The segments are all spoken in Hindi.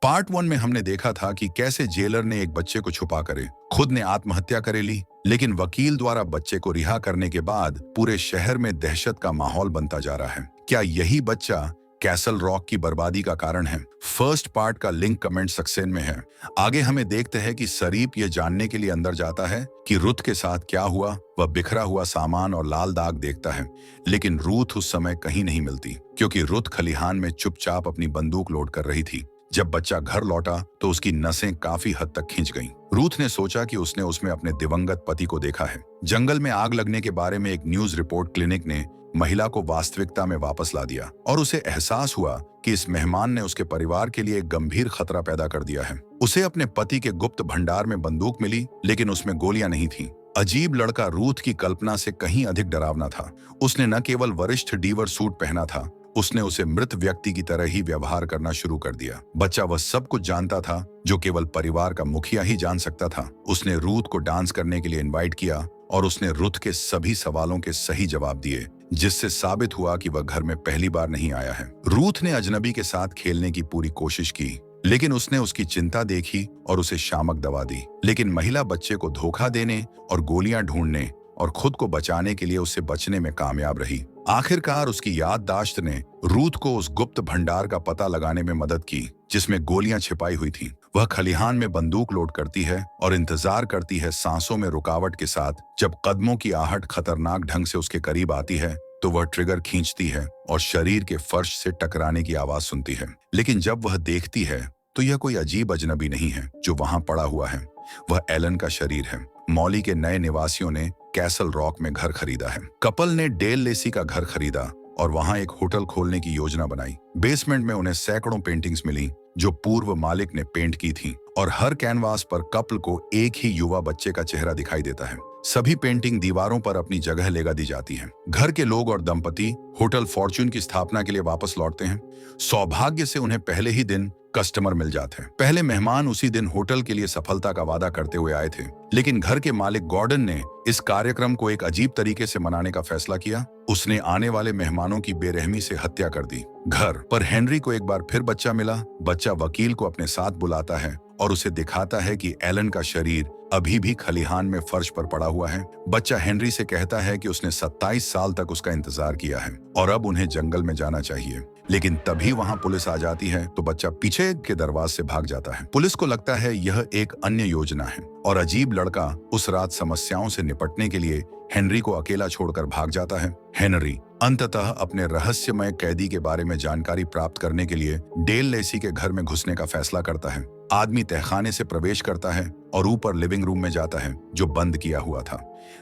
पार्ट 1 में हमने देखा था कि कैसे जेलर ने एक बच्चे को छुपा करे खुद ने आत्महत्या करे ली, लेकिन वकील द्वारा बच्चे को रिहा करने के बाद पूरे शहर में दहशत का माहौल बनता जा रहा है। क्या यही बच्चा कैसल रॉक की बर्बादी का कारण है? फर्स्ट पार्ट का लिंक कमेंट सेक्शन में है। आगे हमें देखते हैं कि सरीप ये जानने के लिए अंदर जाता है कि रुथ के साथ क्या हुआ। वह बिखरा हुआ सामान और लाल दाग देखता है, लेकिन रूथ उस समय कहीं नहीं मिलती क्योंकि रुथ खलिहान में चुपचाप अपनी बंदूक लोड कर रही थी। जब बच्चा घर लौटा तो उसकी नसें काफी हद तक खींच गईं। रूथ ने सोचा कि उसने उसमें अपने दिवंगत पति को देखा है। जंगल में आग लगने के बारे में एक न्यूज रिपोर्ट क्लिनिक ने महिला को वास्तविकता में वापस ला दिया और उसे एहसास हुआ कि इस मेहमान ने उसके परिवार के लिए एक गंभीर खतरा पैदा कर दिया है। उसे अपने पति के गुप्त भंडार में बंदूक मिली, लेकिन उसमें गोलियां नहीं थीं। अजीब लड़का रूथ की कल्पना से कहीं अधिक डरावना था। उसने न केवल वरिष्ठ डीवर सूट पहना था, उसने उसे मृत व्यक्ति की तरह ही व्यवहार करना शुरू कर दिया। बच्चा वह सब कुछ जानता था जो केवल परिवार का मुखिया ही जान सकता था। उसने रूथ को डांस करने के लिए इनवाइट किया और उसने रुथ के सभी सवालों के सही जवाब दिए, जिससे साबित हुआ कि वह घर में पहली बार नहीं आया है। रूथ ने अजनबी के साथ खेलने की पूरी कोशिश की, लेकिन उसने उसकी चिंता देखी और उसे शामक दवा दी। लेकिन महिला बच्चे को धोखा देने और गोलियां ढूंढने और खुद को बचाने के लिए उससे बचने में कामयाब रही। आखिरकार उसकी याददाश्त ने रूथ को उस गुप्त भंडार का पता लगाने में मदद की जिसमें गोलियां छिपाई हुई थीं। वह खलिहान में बंदूक लोड करती है और इंतजार करती है, सांसों में रुकावट के साथ। जब कदमों की आहट खतरनाक ढंग से उसके करीब आती है तो वह ट्रिगर खींचती है और शरीर के फर्श से टकराने की आवाज सुनती है। लेकिन जब वह देखती है तो यह कोई अजीब अजनबी नहीं है जो वहां पड़ा हुआ है, वह एलन का शरीर है। मॉली के नए निवासियों ने कैसल रॉक में घर खरीदा है। कपल ने डेल लेसी का घर खरीदा और वहां एक होटल खोलने की योजना बनाई। बेसमेंट में उन्हें सैकड़ों पेंटिंग्स मिली जो पूर्व मालिक ने पेंट की थी, और हर कैनवास पर कपल को एक ही युवा बच्चे का चेहरा दिखाई देता है। सभी पेंटिंग दीवारों पर अपनी जगह लेगा दी जाती हैं। घर के लोग और दंपति होटल फॉर्च्यून की स्थापना के लिए वापस लौटते हैं। सौभाग्य से उन्हें पहले ही दिन कस्टमर मिल जाते हैं। पहले मेहमान उसी दिन होटल के लिए सफलता का वादा करते हुए आए थे, लेकिन घर के मालिक गॉर्डन ने इस कार्यक्रम को एक अजीब तरीके से मनाने का फैसला किया। उसने आने वाले मेहमानों की बेरहमी से हत्या कर दी। घर पर हेनरी को एक बार फिर बच्चा मिला। बच्चा वकील को अपने साथ बुलाता है और उसे दिखाता है कि एलन का शरीर अभी भी खलिहान में फर्श पर पड़ा हुआ है। बच्चा हेनरी से कहता है कि उसने 27 साल तक उसका इंतजार किया है और अब उन्हें जंगल में जाना चाहिए। लेकिन तभी वहां पुलिस आ जाती है तो बच्चा पीछे के दरवाजे से भाग जाता है। पुलिस को लगता है यह एक अन्य योजना है और अजीब लड़का उस रात समस्याओं से निपटने के लिए हेनरी को अकेला छोड़कर भाग जाता है। हेनरी अंततः अपने रहस्यमय कैदी के बारे में जानकारी प्राप्त करने के लिए डेल लेसी के घर में घुसने का फैसला करता है। आदमी तहखाने से प्रवेश करता है और ऊपर लिविंग रूम में जाता है जो बंद किया हुआ था।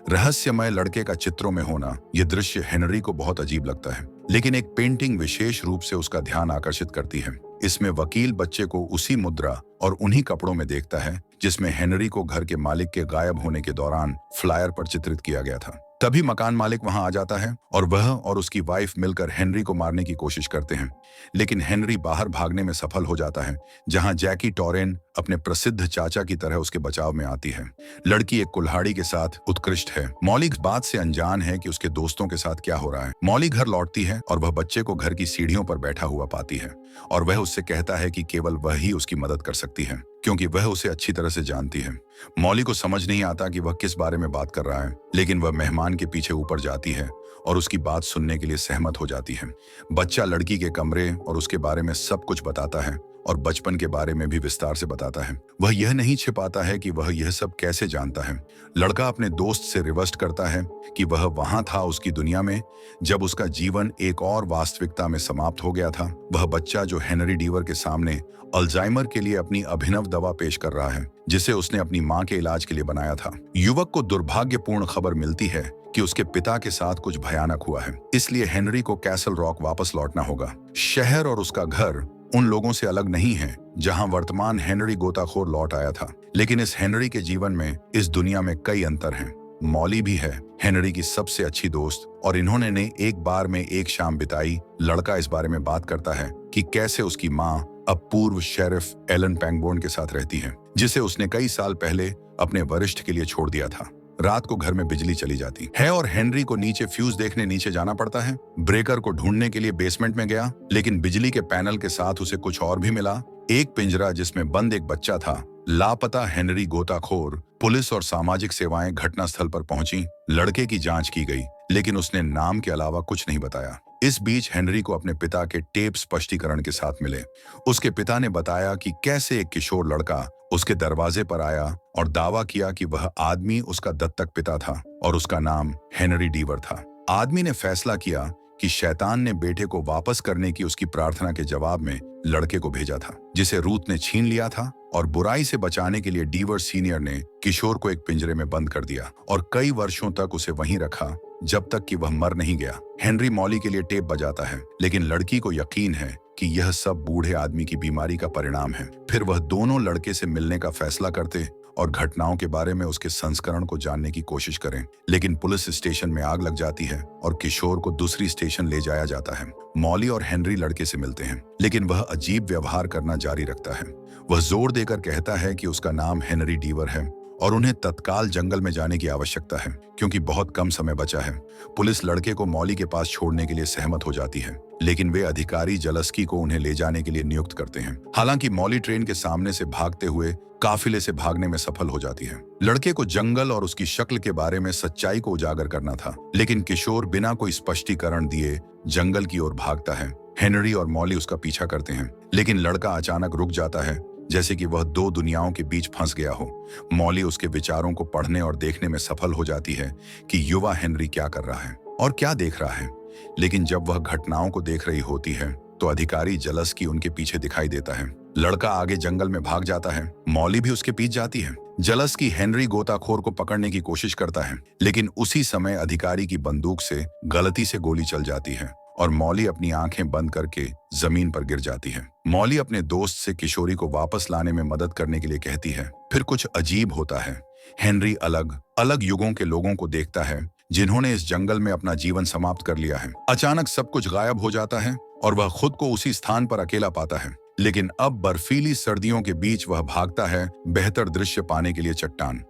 रहस्यमय लड़के का चित्रों में होना यह दृश्य हेनरी को बहुत अजीब लगता है, लेकिन एक पेंटिंग विशेष रूप से उसका ध्यान आकर्षित करती है। इसमें वकील बच्चे को उसी मुद्रा और उन्हीं कपड़ों में देखता है जिसमें हेनरी को घर के मालिक के गायब होने के दौरान फ्लायर पर चित्रित किया गया था। तभी मकान मालिक वहां आ जाता है और वह और उसकी वाइफ मिलकर हेनरी को मारने की कोशिश करते हैं, लेकिन हेनरी बाहर भागने में सफल हो जाता है, जहां जैकी टॉरेन अपने प्रसिद्ध चाचा की तरह उसके बचाव में आती है। लड़की एक कुल्हाड़ी के साथ उत्कृष्ट है। मॉली इस बात से अनजान है कि उसके दोस्तों के साथ क्या हो रहा है। मॉली घर लौटती है और वह बच्चे को घर की सीढ़ियों पर बैठा हुआ पाती है और वह उससे कहता है कि केवल वह ही उसकी मदद कर सकती है क्योंकि वह उसे अच्छी तरह से जानती है। मॉली को समझ नहीं आता कि वह किस बारे में बात कर रहा है, लेकिन वह मेहमान के पीछे ऊपर जाती है और उसकी बात सुनने के लिए सहमत हो जाती है। बच्चा लड़की के कमरे और उसके बारे में सब कुछ बताता है और बचपन के बारे में भी विस्तार से बताता है। वह यह नहीं छिपाता है कि वह यह सब कैसे जानता है। लड़का अपने दोस्त से रिवर्स्ट करता है कि वह वहां था उसकी दुनिया में जब उसका जीवन एक और वास्तविकता में समाप्त हो गया था। वह बच्चा जो हेनरी डीवर के सामने अल्जाइमर के लिए अपनी अभिनव दवा पेश कर रहा है जिसे उसने अपनी मां के इलाज के लिए बनाया था। युवक को दुर्भाग्यपूर्ण खबर मिलती है कि उसके पिता के साथ कुछ भयानक हुआ है, इसलिए हेनरी को कैसल रॉक वापस लौटना होगा। शहर और उसका घर उन लोगों से अलग नहीं है जहां वर्तमान हेनरी गोताखोर लौट आया था, लेकिन इस हेनरी के जीवन में इस दुनिया में कई अंतर हैं। मॉली भी है हेनरी की सबसे अच्छी दोस्त और इन्होंने ने एक बार में एक शाम बिताई। लड़का इस बारे में बात करता है कि कैसे उसकी माँ अब पूर्व शेरिफ एलन पैंगबोर्न के साथ रहती है, जिसे उसने कई साल पहले अपने वरिष्ठ के लिए छोड़ दिया था। रात को घर में बिजली चली जाती है और हेनरी को नीचे फ्यूज देखने नीचे जाना पड़ता है। ब्रेकर को ढूंढने के लिए बेसमेंट में गया, लेकिन बिजली के पैनल के साथ उसे कुछ और भी मिला। एक पिंजरा जिसमें बंद एक बच्चा था। लापता हेनरी गोताखोर। पुलिस और सामाजिक सेवाएं घटनास्थल पर पहुंची। लड़के की जांच की गई, लेकिन उसने नाम के अलावा कुछ नहीं बताया। इस बीच हेनरी को अपने पिता के टेप स्पष्टीकरण के साथ मिले। उसके पिता ने बताया कि कैसे एक किशोर लड़का उसके दरवाजे पर आया और दावा किया कि वह आदमी उसका दत्तक पिता था और उसका नाम हेनरी डीवर था। आदमी ने फैसला किया कि शैतान ने बेटे को वापस करने की उसकी प्रार्थना के जवाब में लड़के को भेजा था, जिसे रूथ ने छीन लिया था। और बुराई से बचाने के लिए डीवर सीनियर ने किशोर को एक पिंजरे में बंद कर दिया और कई वर्षों तक उसे वहीं रखा, जब तक कि वह मर नहीं गया। हेनरी मॉली के लिए टेप बजाता है, लेकिन लड़की को यकीन है कि यह सब बूढ़े आदमी की बीमारी का परिणाम है। फिर वह दोनों लड़के से मिलने का फैसला करते और घटनाओं के बारे में उसके संस्करण को जानने की कोशिश करें। लेकिन पुलिस स्टेशन में आग लग जाती है और किशोर को दूसरी स्टेशन ले जाया जाता है। मॉली और हेनरी लड़के से मिलते हैं, लेकिन वह अजीब व्यवहार करना जारी रखता है। वह जोर देकर कहता है कि उसका नाम हेनरी डीवर है और उन्हें तत्काल जंगल में जाने की आवश्यकता है, क्योंकि बहुत कम समय बचा है। पुलिस लड़के को मॉली के पास छोड़ने के लिए सहमत हो जाती है, लेकिन वे अधिकारी जलस्की को उन्हें ले जाने के लिए नियुक्त करते हैं। हालांकि मॉली ट्रेन के सामने से भागते हुए काफिले से भागने में सफल हो जाती है। लड़के को जंगल और उसकी शक्ल के बारे में सच्चाई को उजागर करना था, लेकिन किशोर बिना कोई स्पष्टीकरण दिए जंगल की ओर भागता है। हेनरी और मॉली उसका पीछा करते हैं, लेकिन लड़का अचानक रुक जाता है, जैसे कि वह दो दुनियाओं के बीच फंस गया हो। मॉली उसके विचारों को पढ़ने और देखने में सफल हो जाती है कि युवा हेनरी क्या कर रहा है और क्या देख रहा है। लेकिन जब वह घटनाओं को देख रही होती है तो अधिकारी जलस्की उनके पीछे दिखाई देता है। लड़का आगे जंगल में भाग जाता है, मॉली भी उसके पीछे जाती है। जलस्की हेनरी गोताखोर को पकड़ने की कोशिश करता है, लेकिन उसी समय अधिकारी की बंदूक से गलती से गोली चल जाती है और मॉली अपनी आंखें बंद करके जमीन पर गिर जाती है। मॉली अपने दोस्त से किशोरी को वापस लाने में मदद करने के लिए कहती है। फिर कुछ अजीब होता है। हेनरी अलग अलग युगों के लोगों को देखता है जिन्होंने इस जंगल में अपना जीवन समाप्त कर लिया है। अचानक सब कुछ गायब हो जाता है और वह खुद को उसी स्थान पर अकेला पाता है। लेकिन अब बर्फीली सर्दियों के बीच वह भागता है बेहतर दृश्य पाने के लिए चट्टान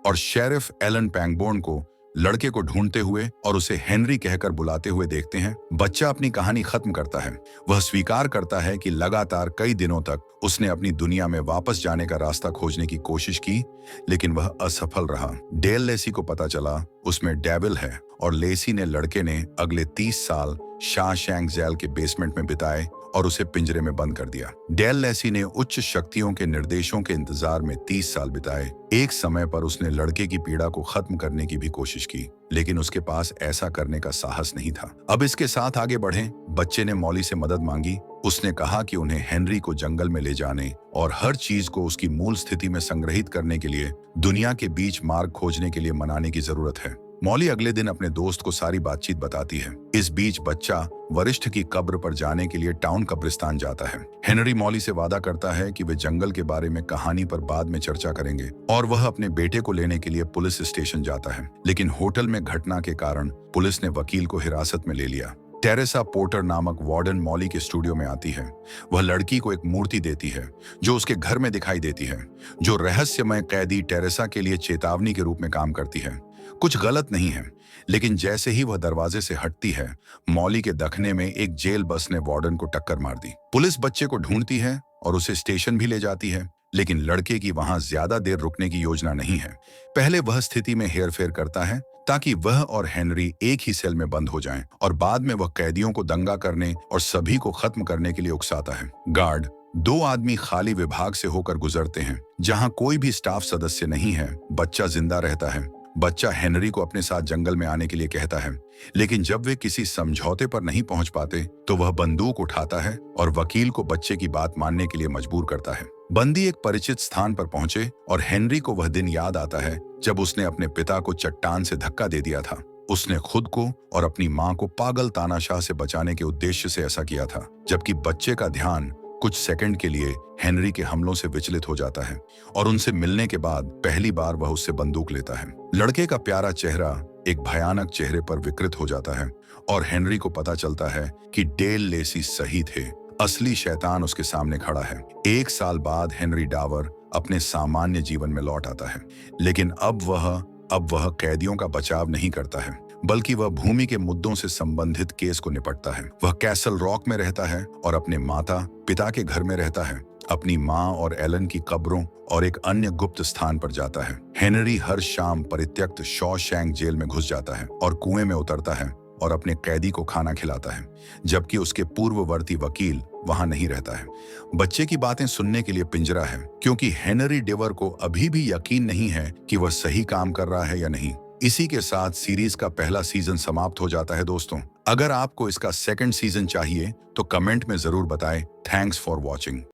और शेरिफ एलन पैंगबोर्न को लड़के को ढूंढते हुए और उसे हेनरी कहकर बुलाते हुए देखते हैं। बच्चा अपनी कहानी खत्म करता है। वह स्वीकार करता है कि लगातार कई दिनों तक उसने अपनी दुनिया में वापस जाने का रास्ता खोजने की कोशिश की, लेकिन वह असफल रहा। डेल लेसी को पता चला उसमें डेविल है और लेसी ने लड़के ने अगले 30 साल शाशैंक जेल के बेसमेंट में बिताए और उसे पिंजरे में बंद कर दिया। डेल लेसी ने उच्च शक्तियों के निर्देशों के इंतजार में 30 साल बिताए। एक समय पर उसने लड़के की पीड़ा को खत्म करने की भी कोशिश की, लेकिन उसके पास ऐसा करने का साहस नहीं था। अब इसके साथ आगे बढ़ें। बच्चे ने मॉली से मदद मांगी। उसने कहा कि उन्हें हेनरी को जंगल में ले जाने और हर चीज को उसकी मूल स्थिति में संग्रहित करने के लिए दुनिया के बीच मार्ग खोजने के लिए मनाने की जरूरत है। मॉली अगले दिन अपने दोस्त को सारी बातचीत बताती है। इस बीच बच्चा वरिष्ठ की कब्र पर जाने के लिए टाउन कब्रिस्तान जाता है। हेनरी मॉली से वादा करता है कि वे जंगल के बारे में कहानी पर बाद में चर्चा करेंगे और वह अपने बेटे को लेने के लिए पुलिस स्टेशन जाता है। लेकिन होटल में घटना के कारण पुलिस ने वकील को हिरासत में ले लिया। टेरेसा पोर्टर नामक वार्डन मॉली के स्टूडियो में आती है। वह लड़की को एक मूर्ति देती है जो उसके घर में दिखाई देती है, जो रहस्यमय कैदी टेरेसा के लिए चेतावनी के रूप में काम करती है। कुछ गलत नहीं है, लेकिन जैसे ही वह दरवाजे से हटती है, मॉली के दखने में एक जेल बस ने वार्डन को टक्कर मार दी। पुलिस बच्चे को ढूंढती है और उसे स्टेशन भी ले जाती है, लेकिन लड़के की वहां ज्यादा देर रुकने की योजना नहीं है। पहले वह स्थिति में हेरफेर करता है ताकि वह और हेनरी एक ही सेल में बंद हो जाएं, और बाद में वह कैदियों को दंगा करने और सभी को खत्म करने के लिए उकसाता है। गार्ड 2 आदमी खाली विभाग से होकर गुजरते हैं जहां कोई भी स्टाफ सदस्य नहीं है। बच्चा जिंदा रहता है। बच्चा हेनरी को अपने साथ जंगल में आने के लिए कहता है, लेकिन जब वे किसी समझौते पर नहीं पहुंच पाते तो वह बंदूक उठाता है और वकील को बच्चे की बात मानने के लिए मजबूर करता है। बंदी एक परिचित स्थान पर पहुंचे और हेनरी को वह दिन याद आता है जब उसने अपने पिता को चट्टान से धक्का दे दिया था। उसने खुद को और अपनी मां को पागल तानाशाह से बचाने के उद्देश्य से ऐसा किया था, जबकि बच्चे का ध्यान कुछ सेकंड के लिए हेनरी के हमलों से विचलित हो जाता है और उनसे मिलने के बाद पहली बार वह उससे बंदूक लेता है। लड़के का प्यारा चेहरा एक भयानक चेहरे पर विकृत हो जाता है और हेनरी को पता चलता है कि डेल लेसी सही थे। असली शैतान उसके सामने खड़ा है। 1 साल बाद हेनरी डावर अपने सामान्य जीवन में लौट आता है, लेकिन अब वह कैदियों का बचाव नहीं करता है, बल्कि वह भूमि के मुद्दों से संबंधित केस को निपटता है। वह कैसल रॉक में रहता है और अपने माता पिता के घर में रहता है। अपनी माँ और एलन की कब्रों और एक अन्य गुप्त स्थान पर जाता है। हेनरी हर शाम परित्यक्त शॉशैंक जेल में घुस जाता है और कुएं में उतरता है और अपने कैदी को खाना खिलाता है, जबकि उसके पूर्ववर्ती वकील वहां नहीं रहता है। बच्चे की बातें सुनने के लिए पिंजरा है, क्योंकि हेनरी डेवर को अभी भी यकीन नहीं है कि वह सही काम कर रहा है या नहीं। इसी के साथ सीरीज का पहला सीजन समाप्त हो जाता है दोस्तों। अगर आपको इसका सेकंड सीजन चाहिए तो कमेंट में जरूर बताएं। Thanks for watching.